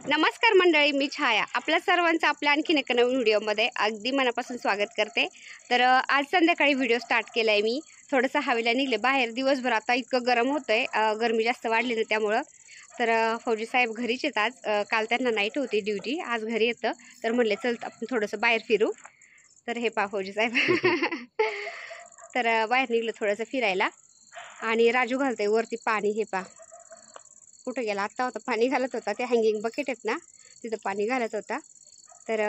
नमस्कार मंडळी, मी छाया आपल्या सर्वांचं आपल्या आणखीन एका नवीन व्हिडिओमध्ये अगदी मनापासून स्वागत करते। तर आज संध्याकाळी व्हिडिओ स्टार्ट केलाय मी। थोडंसं हवेला निघले बाहेर, दिवसभर आता इतकं गरम होतंय, गरमी जास्त वाढली ना त्यामुळं। तर फौजी साहेब घरीच आहेत आज, काल त्यांना नाईट होती ड्युटी, आज घरी येतं। तर म्हणले चल आपण थोडंसं बाहेर फिरू। तर हे पहा फौजी साहेब तर बाहेर निघलं थोडंसं फिरायला आणि राजू घालतोय वरती पाणी। हे पहा कुठं गेला, आता होता पाणी घालत होता, ते हँगिंग बकेट आहेत ना तिथं पाणी घालत होता। तर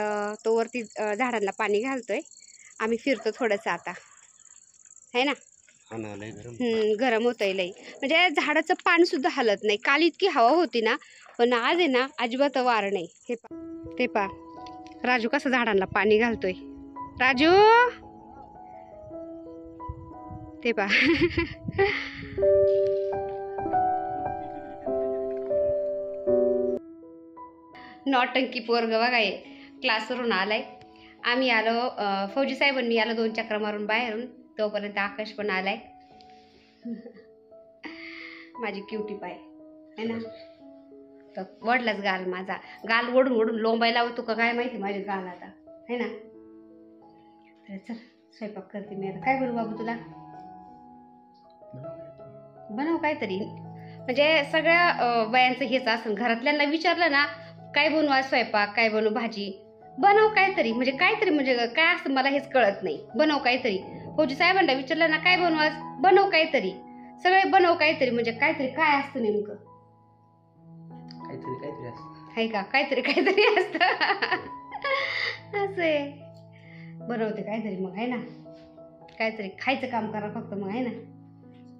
तो वरती झाडांना पाणी घालतोय, आम्ही फिरतो थोडंसं आता, है ना। गरम होतंय लई, म्हणजे झाडाचं पान सुद्धा हलत नाही। काल इतकी हवा होती ना, पण आज आहे ना अजिबात वार नाही। हे पा ते पा राजू कसं झाडांना पाणी घालतोय, राजू ते पा नौटंकी पोरग बघा, हे क्लासवरून आलाय। आम्ही आलो, फौजी साहेबांनी आलो 2 चक्र मारून बाहेरून, तोपर्यंत आकाश पण आलाय। माझी क्युटी पाय है ना, तर वडलाच गाल, माझा गाल ओढून ओढून लोंबायला होतो का काय माहिती माझे गाल आता, है ना। तर चल स्वयंपाक करते मी आता। काय बनवू बाबू तुला? बनव काहीतरी, म्हणजे सगळ्या बायांचं हेच असं, घरातल्यांना विचारलं ना काय बनवू आज स्वयंपाक, काय बनवू भाजी, बनव काहीतरी, म्हणजे काहीतरी म्हणजे काय असतं मला हेच कळत नाही। बनव काहीतरी, फौजी साहेबांना विचारलं ना काय बनवू आज, बनव काहीतरी, सगळे बनव काहीतरी, म्हणजे काहीतरी काय असतं नेमकं, काहीतरी काहीतरी असतं, आहे का, काहीतरी काहीतरी असतं असे बनवते काहीतरी मग, आहे ना। काहीतरी खायचं काम करा फक्त मग, आहे ना।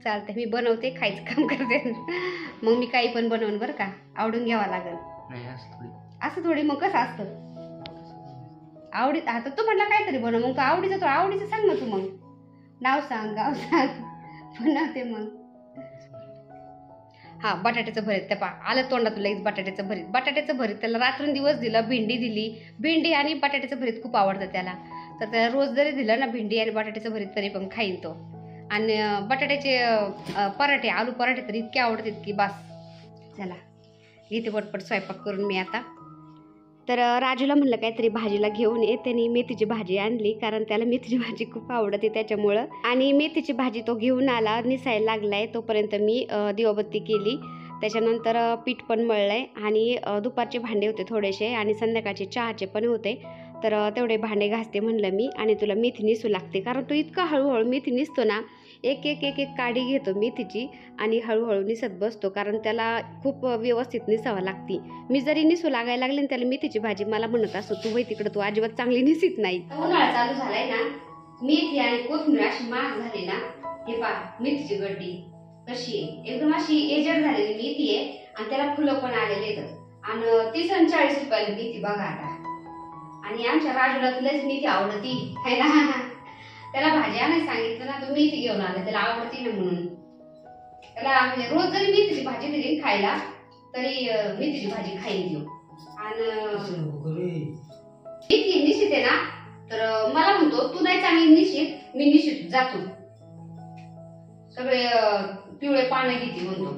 चालतंय, मी बनवते, खायचं काम करते मग मी काही पण बनवून बरं का, आवडून घ्यावं लागेल। नाही असं थोडी, मग कसं असतं आवडी, आता तू म्हटलं काहीतरी बनव, मग तू आवडीचं, तो आवडीचं सांग ना तू, मग नाव सांग, गाव सांग, बनवते मग। हा, बटाट्याचं भरीत, त्या पा आलं तोंडात लगेच बटाट्याचं भरीत। बटाट्याचं भरीत त्याला रात्रंदिवस दिलं, भेंडी दिली, भेंडी आणि बटाट्याचं भरीत खूप आवडतं त्याला। तर त्याला रोज जरी दिलं ना भेंडी आणि बटाट्याचं भरीत तरी पण खाईन तो। आणि बटाट्याचे पराठे, आलू पराठे तर इतके आवडतात की बस। चला घेते पटपट स्वयंपाक करून मी आता। तर राजूला म्हणलं काहीतरी भाजीला घेऊन ये, त्याने मेथीची भाजी आणली, कारण त्याला मेथीची भाजी खूप आवडते त्याच्यामुळं। आणि मेथीची भाजी तो घेऊन आला, निसायला लागलाय, तोपर्यंत मी दिवाबत्ती केली। त्याच्यानंतर पीठ पण मळलंय आणि दुपारचे भांडे होते थोडेसे आणि संध्याकाळचे चहाचे पण होते। तर तेवढे भांडे घासते म्हणलं मी, आणि तुला मेथी निसू लागते, कारण तो इतका हळूहळू मेथी निसतो ना, एक एक एक एक काडी घेतो मेथीची आणि हळूहळू निसत बसतो, कारण त्याला खूप व्यवस्थित निसावं लागते। मी जरी निसू लागायला लागले त्याला मेथीची भाजी, मला म्हणत असतो तू वय तिकडं, तू अजिबात चांगली निसीत नाही। उन्हाळा चालू झालाय ना, मेथी आणि कोथिंबीर अशी महाग झाली ना। हे पहा मेथीची गड्डी कशी आहे, एकदम अशी एजड झालेली मेथी आहे, आणि त्याला फुलं पण आलेले आहेत, आणि 30 आणि 40 रुपयाला मेथी बघा आता। आणि आमच्या राजूला तुलाच मेथी आवडती, है ना, त्याला भाजी आणायला सांगितलं ना, तो मेथी घेऊन आला, त्याला आवडती ना म्हणून। त्याला म्हणजे रोज जरी मेथीची भाजी दिली खायला तरी मेथीची भाजी खाईन देऊ। आणि मेथी निश्चित आहे ना, तर मला म्हणतो तू नाही चांगली निश्चित, मी निश्चित जातो, सगळे पिवळे पानं घेते म्हणतो,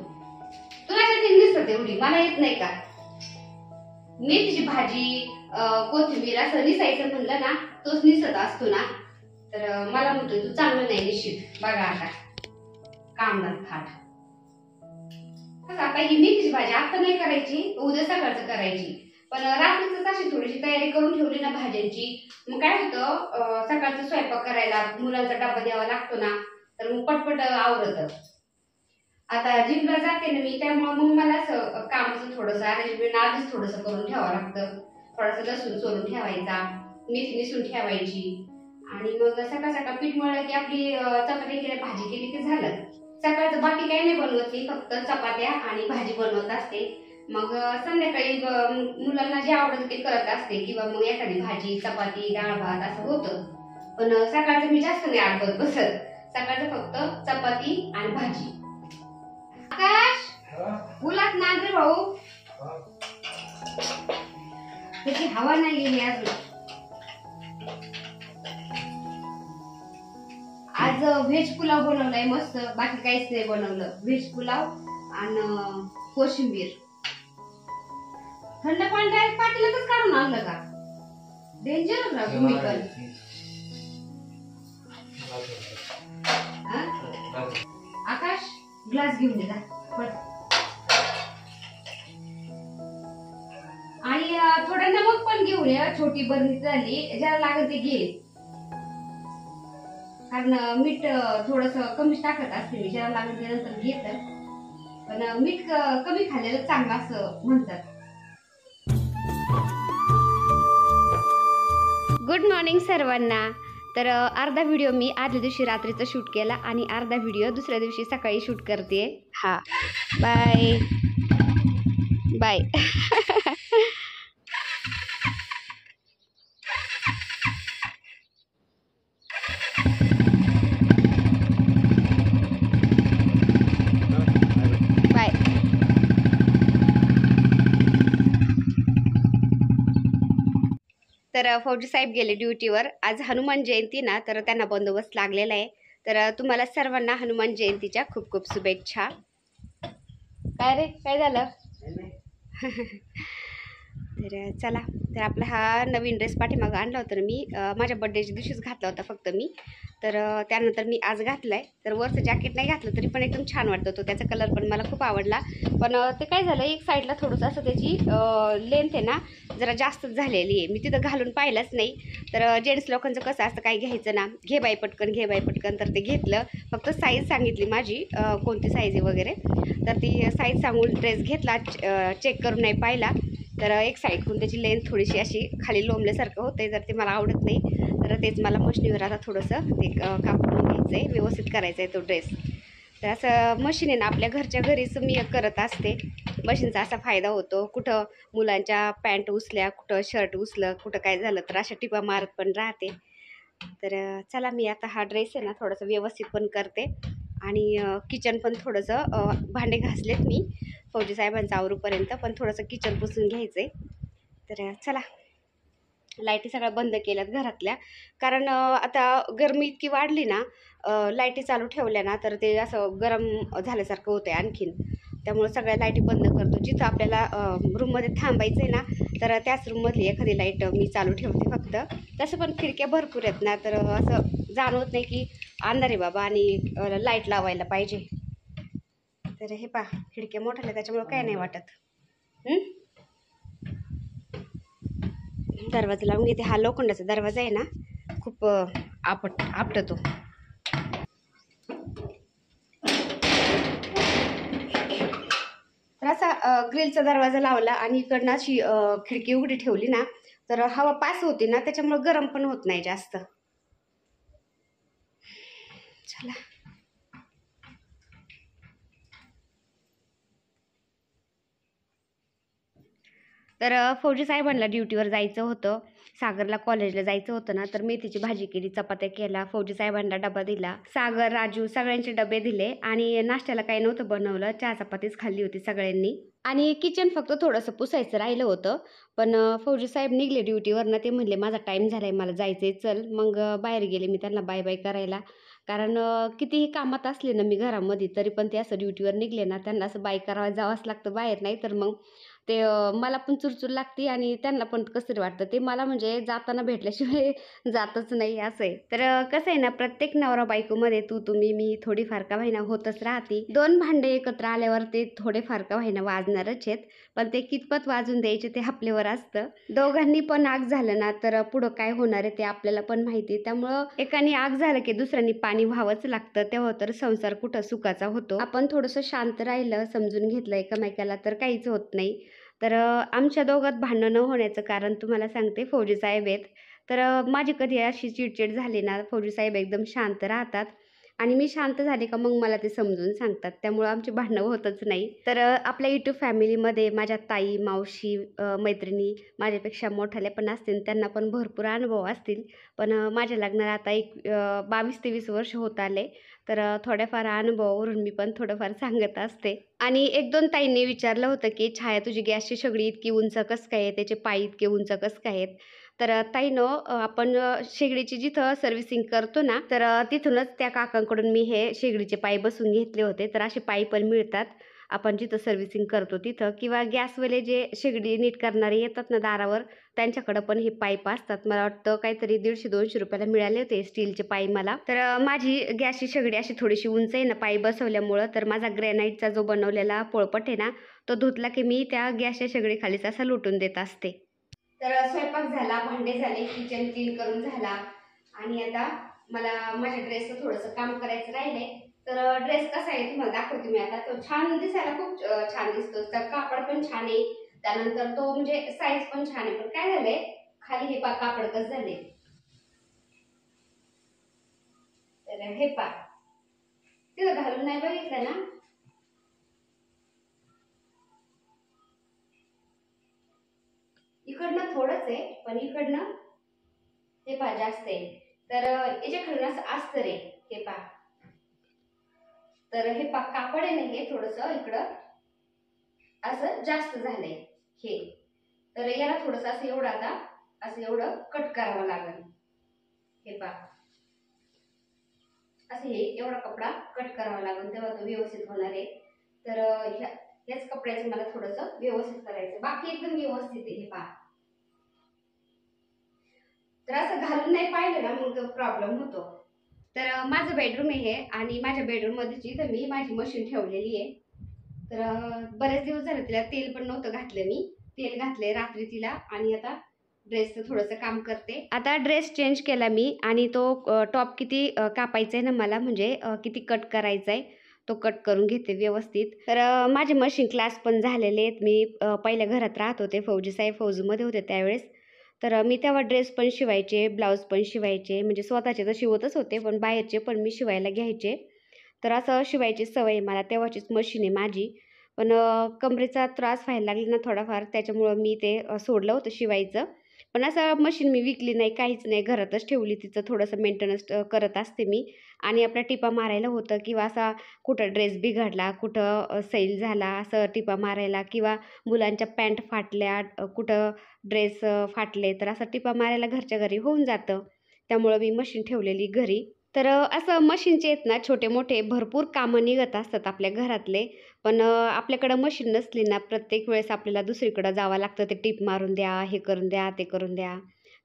तुला कधी निसत एवढी, मला येत नाही का। मेथीची भाजी कोथिंबीर असं निसायचं म्हणलं ना, तोच निसत असतो ना। तर मला म्हणतोय तू चांगलं नाही निश्चित, बघा आता कामदार थाट। आता ही मेथीची भाजी आता नाही करायची, उद्या सकाळचं करायची, पण रात्रीच अशी थोडीशी तयारी करून ठेवली ना भाज्यांची, मग काय होतं सकाळचं स्वयंपाक करायला मुलांचा डबा द्यावा लागतो ना, तर मग पटपट आवरतं। आता जिमला जाते ना मी, त्यामुळे मग मला असं कामाचं थोडंसं अरेंजमेंट आधीच थोडंसं करून ठेवावं लागतं। थोडंसं लसूण सोलून ठेवायचा, मेथी निसून ठेवायची, आणि मग सकाळ सकाळ पीठ मळलं की आपली चपाती केली, भाजी केली की झालं। सकाळचं बाकी काही नाही बनवत मी, फक्त चपात्या आणि भाजी बनवत असते। मग संध्याकाळी मुलांना जे आवडतं ते करत असते, किंवा मग एखादी भाजी चपाती डाळ भात असं होतं। पण सकाळचं मी जास्त नाही आडवत बसत, सकाळचं फक्त चपाती आणि भाजी। आकाश उलात ना रे भाऊ, त्याची हवा नाही गेली अजून। आज व्हेज पुलाव बनवलाय मस्त, बाकी काहीच नाही बनवलं। व्हेज पुलाव आणि कोशिंबीर। थंड पाणी डायरेक्ट पातेल्यातच काढून आणलं का? डेंजर ना तुम्ही पण. आकाश ग्लास घेऊन ये जा. आणि थोडं नमक पण घेऊन ये. छोटी बरणी झाली, ज्याला लागेल ते घे. कारण मीठ थोडस कमीच टाकत असते मी, ज्याला लागेल ते नंतर घेत. पण मीठ कमी खाल्लेलं चांगलं असं म्हणतात. गुड मॉर्निंग सर्वांना. तर अर्धा व्हिडिओ मी आदल्या दिवशी रात्रीचा शूट केला आणि अर्धा व्हिडिओ दुसऱ्या दिवशी सकाळी शूट करते. हा, बाय बाय. बाय. तर फौजी साहेब गेले ड्युटीवर. आज हनुमान जयंती ना, तर त्यांना बंदोबस्त लागलेला आहे. तर तुम्हाला सर्वांना हनुमान जयंतीच्या खूप खूप शुभेच्छा. काय रे, काय झालं? तर चला, तर आपला हा नवीन ड्रेस पाठीमागं आणला होता ना मी, माझ्या बड्डेच्या दिवशीच घातला होता फक्त मी. तर त्यानंतर मी आज घातला आहे. तर वरचं जॅकेट नाही घातलं तरी पण एकदम छान वाटत होतं. त्याचा कलर पण मला खूप आवडला. पण ते काय झालं, एक साईडला थोडंसं असं त्याची लेंथ आहे ना जरा जास्तच झालेली आहे. मी तिथं घालून पाहिलंच नाही. तर जेंट्स लोकांचं कसं असतं, काय घ्यायचं ना, घे बाई पटकन, घे बाई पटकन. तर ते घेतलं. फक्त साईज सांगितली माझी, कोणती साईज आहे वगैरे. तर ती साईज सांगून ड्रेस घेतला. चेक करून नाही पाहिला. तर एक साईडकडून त्याची लेंथ थोडीशी अशी खाली लोंबल्यासारखं होते. तर ते मला आवडत नाही. तर तेच मला मशिनीवर आता थोडंसं ते कापून घ्यायचं आहे, व्यवस्थित करायचं आहे तो ड्रेस. तर असं मशीन आहे ना, आपल्या घरच्या घरीच मी करत असते. मशीनचा असा फायदा होतो, कुठं मुलांच्या पॅन्ट उचल्या, कुठं शर्ट उचलं, कुठं काय झालं तर अशा टिपा मारत पण राहते. तर चला, मी आता हा ड्रेस आहे ना थोडंसं व्यवस्थित पण करते. आणि किचन पण थोडंसं भांडे घासलेत मी फौजी साहेबांचं आवरूपर्यंत, पण थोडंसं किचन पुसून घ्यायचं आहे. तर चला, लाईटी सगळ्या बंद केल्यात घरातल्या. कारण आता गरमी इतकी वाढली ना, लाईटी चालू ठेवल्या ना तर ते असं गरम झाल्यासारखं होतं आहे आणखीन. त्यामुळं सगळ्या लाईटी बंद करतो. जिथं आपल्याला रूममध्ये थांबायचं आहे ना, तर त्याच रूममधली एखादी लाईट मी चालू ठेवते फक्त. तसं पण खिडक्या भरपूर आहेत ना, तर असं जाणवत नाही की अंधार आहे बाबा आणि लाईट लावायला पाहिजे. तर हे पहा, खिडक्या मोठ्या त्याच्यामुळं काय नाही वाटत. दरवाजा लावून घेते. हा लोखंडाचा दरवाजा आहे ना, खूप आपटतो. तर असा ग्रिलचा दरवाजा लावला आणि इकडनं अशी खिडकी उघडी ठेवली ना, तर हवा पास होती ना, त्याच्यामुळे गरम पण होत नाही जास्त. चला, तर फौजी साहेबांना ड्युटीवर जायचं होतं. सागरला कॉलेजला जायचं होतं ना, तर मेथीची भाजी केली, चपात्या केला, फौजी साहेबांना डबा दिला. सागर, राजू सगळ्यांचे डबे दिले. आणि नाश्त्याला काही नव्हतं बनवलं, चहा चपातीच खाल्ली होती सगळ्यांनी. आणि किचन फक्त थोडंसं पुसायचं राहिलं होतं. पण फौजी साहेब निघले ड्युटीवरनं. ते म्हणले माझा टाईम झाला आहे, मला जायचं आहे, चल. मग बाहेर गेले मी त्यांना बाय बाय करायला. कारण कितीही कामात असले ना मी घरामध्ये, तरी पण ते असं ड्युटीवर निघले ना, त्यांना असं बाय करायला जावंच लागतं बाहेर. नाही तर मग ते मला पण चुरचूर लागते आणि त्यांना पण कसं तरी वाटतं. ते मला म्हणजे जाताना भेटल्याशिवाय जातच नाही, असं आहे. तर कसं आहे ना, प्रत्येक नवरा बायकोमध्ये तू तुम्ही मी थोडीफार का होईना होतच राहते. दोन भांडे एकत्र आल्यावर ते थोडेफार का होईना वाजणारच आहेत. पण ते कितपत वाजून द्यायचे ते आपल्यावर असतं. दोघांनी पण आग झालं ना, तर पुढं काय होणार आहे ते आपल्याला पण माहिती. त्यामुळं एकाने आग झालं की दुसऱ्यांनी पाणी व्हावंच लागतं. तेव्हा तर संसार कुठं सुखाचा होतो. आपण थोडंसं शांत राहिलं, समजून घेतलं एकमेकाला, तर काहीच होत नाही. तर आमच्या दोघात भांडणं न होण्याचं कारण तुम्हाला सांगते, फौजी साहेब आहेत. तर माझी कधी अशी चिडचिड झाली ना, फौजी साहेब एकदम शांत राहतात आणि मी शांत झाले का मग मला ते समजून सांगतात. त्यामुळं आमची भांडणं होतच नाही. तर आपल्या यूट्यूब फॅमिलीमध्ये माझ्या ताई, मावशी, मैत्रिणी माझ्यापेक्षा मोठाल्या पण असतील, त्यांना पण भरपूर अनुभव असतील. पण माझ्या लग्नाला आता एक 22-23 वर्ष होत आले. तर थोड्याफार अनुभवावरून मी पण थोडंफार सांगत असते. आणि 1-2 ताईंनी विचारलं होतं की छाया, तुझी गॅसची शेगडी इतकी उंच कसं काय आहे, त्याचे पाय इतके उंच कसं काय आहेत. तर ताईनं आपण शेगडीची जिथं सर्व्हिसिंग करतो ना, तर तिथूनच त्या काकांकडून मी हे शेगडीचे पाय बसून घेतले होते. तर असे पाय पण मिळतात. आपण जिथं सर्व्हिसिंग करतो तिथं, किंवा गॅसवाले जे शेगडी नीट करणारे येतात ना दारावर, त्यांच्याकडं पण हे पाईप असतात. मला वाटतं काहीतरी 150-200 रुपयाला मिळाले होते स्टीलचे पाईप मला. तर माझी गॅसची शेगडी अशी थोडीशी उंच आहे ना पाईप बसवल्यामुळं, तर माझा ग्रॅनाईटचा जो बनवलेला पोळपट आहे ना, तो धुतला की मी त्या गॅसच्या शेगडीखालीच असा लुटून देत असते. तर स्वयंपाक झाला, भांडे झाले, किचन क्लीन करून झाला, आणि आता मला माझ्या ड्रेसचं थोडंसं काम करायचं राहिलंय. तर ड्रेस कसा आहे तुम्हाला दाखवते मी आता. तो छान दिसायला खूप छान दिसतो, तर कापड पण छान आहे, त्यानंतर तो म्हणजे साईज पण छान आहे. पण काय झालंय, खाली हे पा कापड कसं झाले, तर हे पा तिथं घालून नाही बघितलं ना, इकडनं थोडंच आहे पण इकडनं हे पा जास्त आहे. तर याच्या खालून असं अस्तर आहे, हे पा. तर हे पा कापड आहे ना, हे थोडस इकडं असं जास्त झालंय हे. तर याला थोडस असं एवढं आता असं एवढं कट करावं लागेल. हे पा असं हे एवढा कपडा कट करावा लागेल, तेव्हा तो व्यवस्थित होणार आहे. तर ह्याच कपड्याचं मला थोडंसं व्यवस्थित करायचं, बाकी एकदम व्यवस्थित आहे. हे पा तर असं घालून नाही पाहिलं ना मग प्रॉब्लेम होतो. तर माझं बेडरूम आहे हे, आणि माझ्या बेडरूम मध्ये तर मी माझी मशीन ठेवलेली आहे. तर बरेच दिवस झाले तिला तेल पण नव्हतं घातलं, मी तेल घातले रात्री तिला, आणि आता ड्रेसचं थोडंसं काम करते. आता ड्रेस चेंज केला मी, आणि तो टॉप किती कापायचा आहे ना मला, म्हणजे किती कट करायचा आहे तो कट करून घेते व्यवस्थित. तर माझे मशीन क्लास पण झालेले आहेत. मी पहिल्या घरात राहत होते, फौजी साहेब फौजमध्ये होते त्यावेळेस. तर मी तेव्हा ड्रेस पण शिवायचे, ब्लाऊज पण शिवायचे, म्हणजे स्वतःचे तर शिवतच होते पण बाहेरचे पण मी शिवायला घ्यायचे. तर असं शिवायची सवय मला, तेव्हाचीच मशीन आहे माझी. पण कमरेचा त्रास व्हायला लागला ना थोडाफार, त्याच्यामुळं मी ते सोडलं होतं शिवायचं. पण असं मशीन मी विकली नाही, काहीच नाही, घरातच ठेवली. तिचं थोडंसं मेंटेनन्स करत असते मी, आणि आपल्या टिपा मारायला होतं, किंवा असा कुठं ड्रेस बिघडला, कुठं सैल झाला, असं टिपा मारायला, किंवा मुलांच्या पॅन्ट फाटल्या, कुठं ड्रेस फाटले, तर असं टिपा मारायला घरच्या घरी होऊन जातं. त्यामुळं मी मशीन ठेवलेली घरी. तर असं मशीनचे आहेत ना छोटे मोठे भरपूर कामं निघत असतात आपल्या घरातले. पण आपल्याकडं मशीन नसली ना प्रत्येक वेळेस आपल्याला दुसरीकडं जावं लागतं, ते टिप मारून द्या, हे करून द्या, ते करून द्या.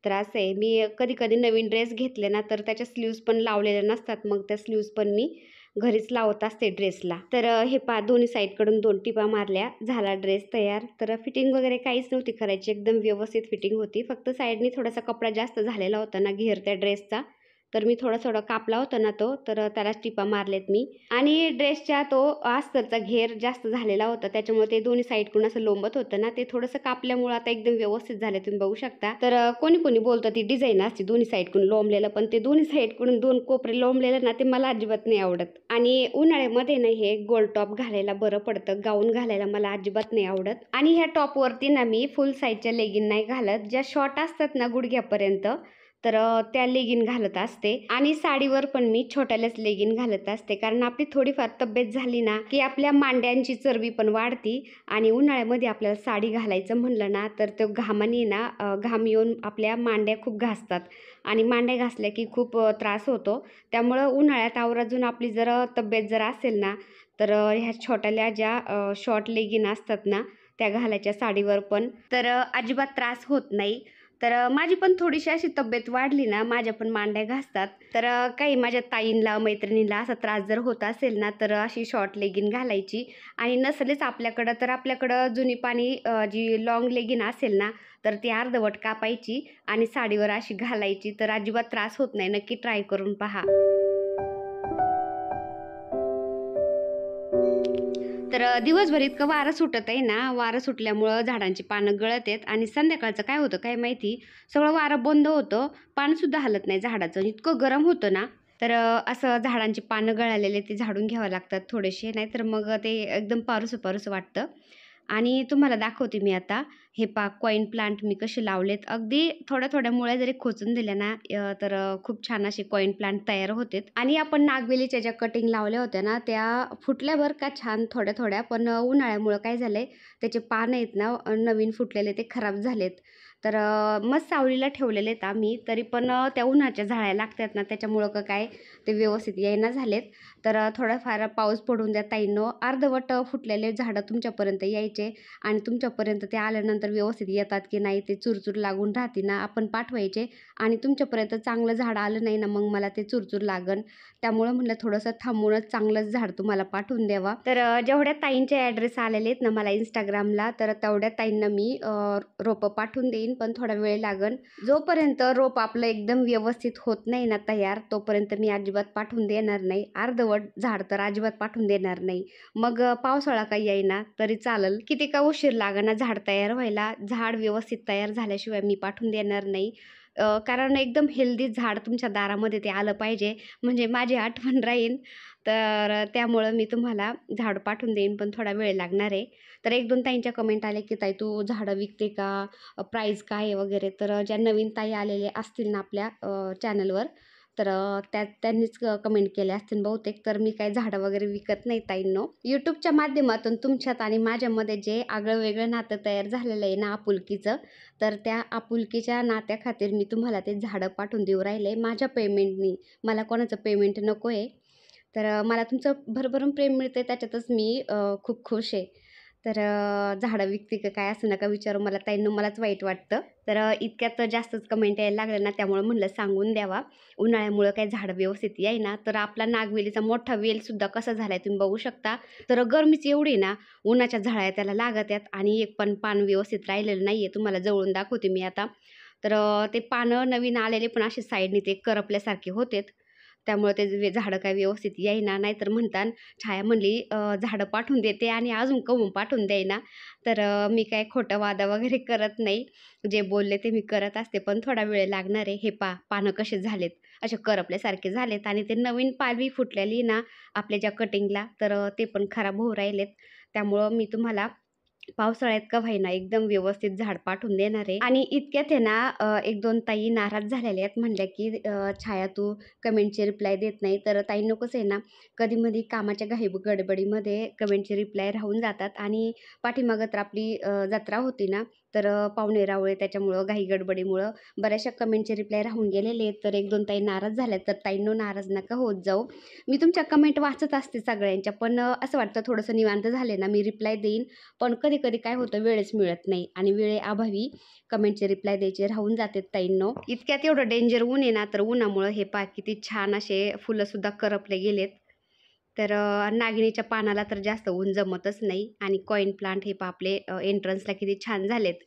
तर असं आहे, मी कधी कधी नवीन ड्रेस घेतले ना तर त्याच्या स्लीव्ज पण लावलेल्या नसतात, मग त्या स्लीव्ज पण मी घरीच लावत असते ड्रेसला. तर हे पा दोन्ही साईडकडून 2 टिपा मारल्या, झाला ड्रेस तयार. तर फिटिंग वगैरे काहीच नव्हती करायची, एकदम व्यवस्थित फिटिंग होती. फक्त साईडनी थोडासा कपडा जास्त झालेला होता ना घेर त्या ड्रेसचा, तर मी थोडा कापला होता ना तो, तर त्याला टिपा मारलेत मी. आणि ड्रेसच्या तो अस्तरचा घेर जास्त झालेला होता, त्याच्यामुळे ते दोन्ही साईडकडून असं लोंबत होतं ना, ते थोडंसं कापल्यामुळे आता एकदम व्यवस्थित झाले, तुम्ही बघू शकता. तर कोणी कोणी बोलतं ती डिझाईन असते दोन्ही साईडकडून लोंबलेलं, पण ते दोन्ही साईडकडून 2 कोपरे लोंबलेलं ना, ते मला अजिबात नाही आवडत. आणि उन्हाळ्यामध्ये ना हे गोल टॉप घालायला बरं पडतं, गाऊन घालायला मला अजिबात नाही आवडत. आणि ह्या टॉपवरती ना मी फुल साईजच्या लेगिन नाही घालत, ज्या शॉर्ट असतात ना गुडघ्यापर्यंत, तर त्या लेगिन घालत असते. आणि साडीवर पण मी छोट्याल्याच लेगिन घालत असते, कारण आपली थोडीफार तब्येत झाली ना की आपल्या मांड्यांची चरबी पण वाढती. आणि उन्हाळ्यामध्ये आपल्याला साडी घालायचं म्हणलं ना तर तो घामाने ना घाम येऊन आपल्या मांड्या खूप घासतात, आणि मांड्या घासल्या की खूप त्रास होतो. त्यामुळं उन्हाळ्यात आवर्जून आपली जर तब्येत जर असेल ना तर ह्या छोट्याल्या ज्या शॉर्ट लेगिन असतात ना त्या घालायच्या साडीवर पण, तर अजिबात त्रास होत नाही. तर माझी पण थोडीशी अशी तब्येत वाढली ना, माझ्या पण मांड्या घासतात. तर काही माझ्या ताईंला मैत्रिणीला असा त्रास जर होत असेल ना तर अशी शॉर्ट लेगिन घालायची. आणि नसलेच आपल्याकडं तर आपल्याकडं जुनी पाणी जी लॉंग लेगिन असेल ना तर ती अर्धवट कापायची आणि साडीवर अशी घालायची, तर अजिबात त्रास होत नाही. नक्की ट्राय करून पहा. तर दिवसभर इतकं वारं सुटत आहे ना, वारं सुटल्यामुळं झाडांची पानं गळत आहेत, आणि संध्याकाळचं काय होतं काय माहिती, सगळं वारं बंद होतं, पानसुद्धा हलत नाही झाडाचं, इतकं गरम होतं ना. तर असं झाडांची पानं गळालेले ते झाडून घ्यावं लागतात थोडेसे, नाहीतर मग ते एकदम पारुसं पारुसं वाटतं. आणि तुम्हाला दाखवते मी आता. हे कॉइन प्लांट मी कसे लावलेत, अगदी थोड्या थोड्या मुळ्या जरी खोचून दिल्या ना तर खूप छान असे कॉइन प्लांट तयार होतात. आणि आपण नागवेलीच्या ज्या कटिंग लावल्या होत्या ना त्या फुटल्या बरं का छान थोड्या थोड्या, पण उन्हाळ्यामुळं काय झालंय त्याचे पान आहेत ना नवीन फुटलेले ते खराब झालेत. तर मस्त सावलीला ठेवलेले आहेत आम्ही, तरी पण त्या उन्हाच्या झळ्या लागतात ना त्याच्यामुळं काय ते व्यवस्थित येईना झालेत. तर थोडाफार पाऊस पडून द्या ताईंनो. अर्धवट फुटलेले झाडं तुमच्यापर्यंत यायचे आणि तुमच्यापर्यंत ते आल्यानंतर व्यवस्थित येतात की नाही ते चुरचूर लागून राहते ना आपण पाठवायचे आणि तुमच्यापर्यंत चांगलं झाड आलं नाही ना मग मला ते चुरचूर लागन. त्यामुळं म्हटलं थोडंसं थांबूनच चांगलंच झाड तुम्हाला पाठवून द्यावा. तर जेवढ्या ताईंचे ॲड्रेस आलेले आहेत ना मला इंस्टाग्रामला, तर तेवढ्या ताईंना मी रोपं पाठवून देईन, पण थोडा वेळ लागन. जोपर्यंत रोप आपलं एकदम व्यवस्थित होत नाही ना तयार, तोपर्यंत मी अजिबात पाठवून देणार नाही. अर्धवट झाड तर अजिबात पाठवून देणार नाही. मग पावसाळा काही येईना तरी चालेल, किती का उशीर लागना झाड तयार व्हायला. झाड व्यवस्थित तयार झाल्याशिवाय मी पाठवून देणार नाही. कारण एकदम हेल्दी झाड तुमच्या दारामध्ये ते आलं पाहिजे, म्हणजे माझी आठवण राहीन. तर त्यामुळं मी तुम्हाला झाड पाठवून देईन, पण थोडा वेळ लागणार आहे. तर 1-2 ताईंच्या कमेंट आले की ताई तू झाडं विकते का, प्राईस काय आहे वगैरे. तर ज्या नवीन ताई आलेले असतील ना आपल्या चॅनलवर, तर त्यांनीच कमेंट केले असतील बहुतेक. तर मी काय झाडं वगैरे विकत नाही ताईंनो. यूट्यूबच्या माध्यमातून तुमच्यात आणि माझ्यामध्ये जे आगळं वेगळं नातं तयार झालेलं आहे ना आपुलकीचं, तर त्या आपुलकीच्या नात्याखातीर मी तुम्हाला ते झाडं पाठवून देऊ राहिले माझ्या पेमेंटनी. मला कोणाचं पेमेंट नको आहे. तर मला तुमचं भरभरून प्रेम मिळते त्याच्यातच मी खूप खुश आहे. तर झाडं विकते का काय असं नका विचारू मला ताईंनो, मलाच वाईट वाटतं. तर इतक्यात जास्तच कमेंट यायला लागल्या ना त्यामुळं म्हणलं सांगून द्यावा. उन्हाळ्यामुळं काही झाडं व्यवस्थित येईना. तर आपला नागवेलीचा मोठा वेलसुद्धा कसा झाला आहे तुम्ही बघू शकता. तर गरमीच एवढी ना, उन्हाच्या झळा त्याला लागत आहेत आणि एक पण पान व्यवस्थित राहिलेलं नाही आहे. तुम्हाला जवळून दाखवते मी आता. तर ते पानं नवीन आलेले पण असे साईडने ते करपल्यासारखे होतेत. त्यामुळे ते झाडं काय व्यवस्थित येईना. नाहीतर म्हणतान छाया म्हणली झाडं पाठवून देते आणि अजून कमवून पाठवून देईना. तर मी काय खोटं वादा वगैरे करत नाही. जे बोलले ते मी करत असते, पण थोडा वेळ लागणार आहे. हे पानं कसे झालेत, असे करपल्यासारखे झालेत आणि ते नवीन पालवी फुटलेली ना आपल्या ज्या कटिंगला, तर ते पण खराब होऊ राहिलेत. त्यामुळं मी तुम्हाला पावसाळ्यात का होईना एकदम व्यवस्थित झाड पाठवून देणार आहे. आणि इतक्यात आहे ना 1-2 ताई नाराज झालेल्या आहेत. म्हणल्या की छाया तू कमेंटचे रिप्लाय देत नाही. तर ताईंनो कसं आहे ना, कधी-मधी कामाच्या गडबडीमध्ये कमेंटचे रिप्लाय राहून जातात आणि पाठीमागं तर आपली जत्रा होती ना, तर पाहुणे रावळे त्याच्यामुळं घाई गडबडीमुळं बऱ्याचशा कमेंटचे रिप्लाय राहून गेलेले आहेत. तर 1-2 ताई नाराज झाल्यात. तर ताईंनो नाराज नका होत जाऊ. मी तुमच्या कमेंट वाचत असते सगळ्यांच्या, पण असं वाटतं थोडंसं निवांत झाले ना मी रिप्लाय देईन. पण कधी-कधी काय होतं वेळच मिळत नाही आणि वेळेअभावी कमेंटचे रिप्लाय द्यायचे राहून जातात ताईंनो. इतक्यात एवढं डेंजर ऊन आहे ना, तर उन्हामुळं हे पहा किती छान असे फुलंसुद्धा करपले गेलेत. तर नागिणीच्या पानाला तर जास्त ऊन जमतच नाही आणि कॉइन प्लांट हे पहा आपले एंट्रन्सला किती छान झालेत.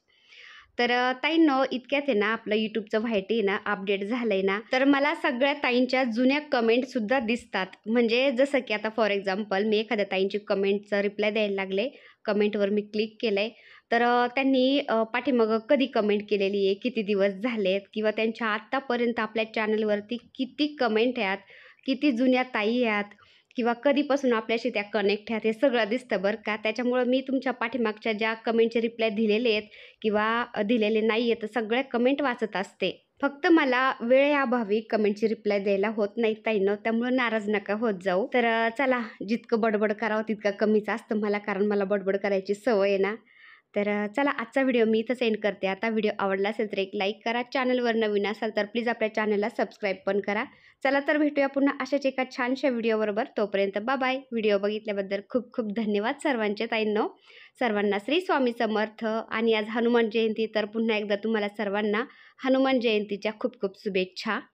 तर ताईंनो इतक्यात आहे ना आपलं यूट्यूबचं व्हाईट आहे ना अपडेट झालंय ना, तर मला सगळ्या ताईंच्या जुन्या कमेंटसुद्धा दिसतात. म्हणजे जसं की आता फॉर एक्झाम्पल मी एखाद्या ताईंची कमेंटचा रिप्लाय द्यायला लागले, कमेंटवर मी क्लिक केलंय, तर त्यांनी पाठीमागं कधी कमेंट केलेली आहे, किती दिवस झालेत किंवा त्यांच्या आत्तापर्यंत आपल्या चॅनलवरती किती कमेंट आहेत, किती जुन्या ताई आहेत किंवा कधीपासून आपल्याशी त्या कनेक्ट आहेत, हे सगळं दिसतं बरं का. त्याच्यामुळं मी तुमच्या पाठीमागच्या ज्या कमेंटचे रिप्लाय दिलेले आहेत किंवा दिलेले नाही आहेत, तर सगळ्या कमेंट वाचत असते. फक्त मला वेळेअभावी कमेंटची रिप्लाय द्यायला होत नाही ताईंनो, त्यामुळं नाराज नका होत जाऊ. तर चला जितकं बडबड करावं तितकं कमीच असतं मला, कारण मला बडबड करायची सवय आहे ना. तर चला आजचा व्हिडिओ मी इथंच एंड करते. आता व्हिडिओ आवडला असेल तर एक लाईक करा. चॅनलवर नवीन असाल तर प्लीज आपल्या चॅनलला सबस्क्राईब पण करा. चला तर भेटूया पुन्हा अशाच एका छानशा व्हिडिओबरोबर. तोपर्यंत बाय. व्हिडिओ बघितल्याबद्दल खूप खूप धन्यवाद सर्वांचे ताईंनो. सर्वांना श्री स्वामी समर्थ. आणि आज हनुमान जयंती, तर पुन्हा एकदा तुम्हाला सर्वांना हनुमान जयंतीच्या खूप खूप शुभेच्छा.